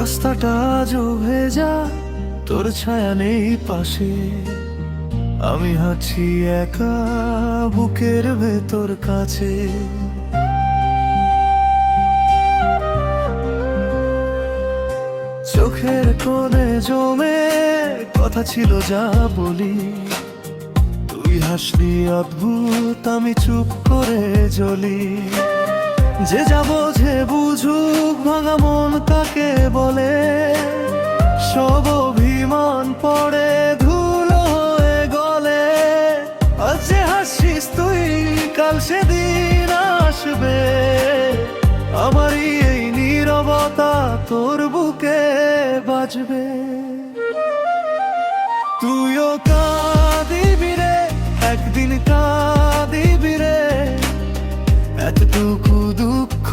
রাস্তাটা আজও ভেজা, তোর ছায়া নেই পাশে। আমি হাঁটছি একা বুকের ভেতর কাছে। চোখের কোণে জমে কথা ছিল যা বলি, তুই হাসলি অদ্ভুত, আমি চুপ করে জ্বলি। যে যা বোঝে বুঝুক, ভাঙা মন কাকে বলে। সব অভিমান পড়ে ধুলো হয়ে গলে। আজ যে হাসিস তুই, কাল সেদিন আসবে। আমারই এই নীরবতা তোর বুকে বাজবে। তুইও কাঁদিবি রে, একদিন কাঁদিবি রে। এতটুকু দুঃখ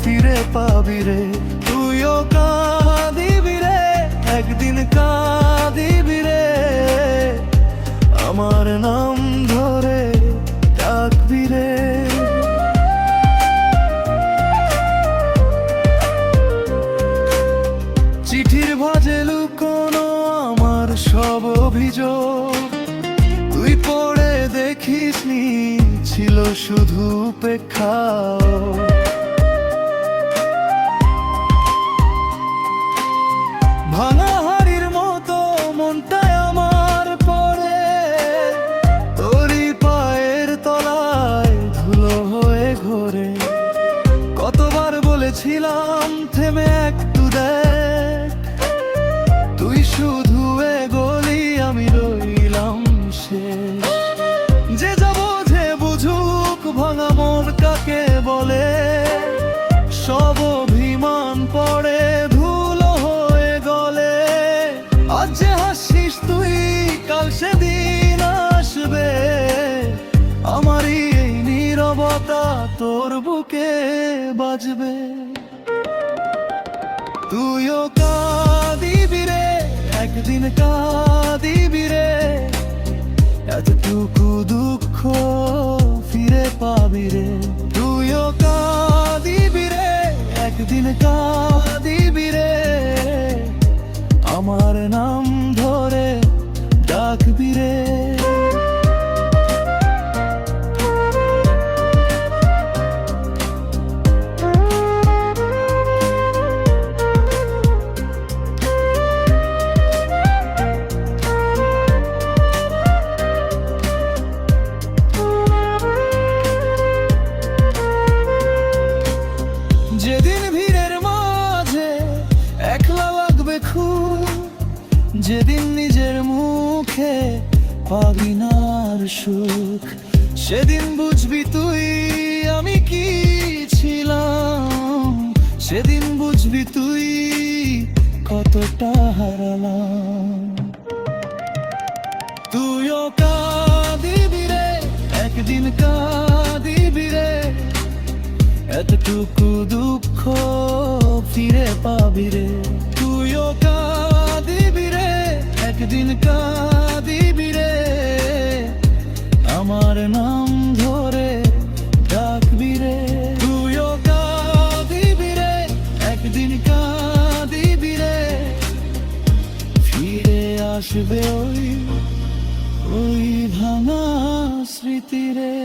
ফিরে পাবি রে। তুইও কাঁদিবি রে, একদিন কাঁদিবি রে। আমার নাম ধরে ডাকবি রে। চিঠির ভাঁজে লুকোনো আমার সব অভিযোগ, তুই পড়ে দেখিসনি, ছিল শুধু উপেক্ষা। ভাঙা হাড়ির মতো মনটায় আমার পড়ে, তোরই পায়ের তলায় ধুলো হয়ে ঘোরে। কতবার বলেছিলাম থেমে একটু দেখ, তুই শুধু এগোলি, আমি রইলাম শেষ। যে যা বোঝে বুঝুক, ভাঙা মন কাকে বলে। সব অভিমান পড়ে ধুলো হয়ে গলে। আজ যে হাসিস তুই, কাল সেদিন আসবে। আমারই এই নীরবতা তোর বুকে বাজবে। তুইও কাঁদিবি রে, একদিন কাঁদিবি রে। এতটুকু দুঃখ ফিরে পাবি রে। তুইও কাঁদিবি রে, একদিন কাঁদিবি রে। আমার নাম ধরে ডাকবি রে। যেদিন ভিড়ের মাঝে একলা লাগবে খুব, যেদিন নিজের মুখে পাবি না আর সুখ, সেদিন বুঝবি তুই আমি কি ছিলাম। সেদিন বুঝবি তুই কতটা হারালাম। তুইও কাঁদিবি রে, একদিন কাঁদিবি রে। এতটুকু দুঃখ ফিরে পাবি রে। তুইও কাঁদিবি রে, একদিন কাঁদিবি রে। আমার নাম ধরে ডাকবি রে। তুইও কাঁদিবি রে, একদিন কাঁদিবি রে। ফিরে আসবে ওই ভাঙা স্মৃতি রে।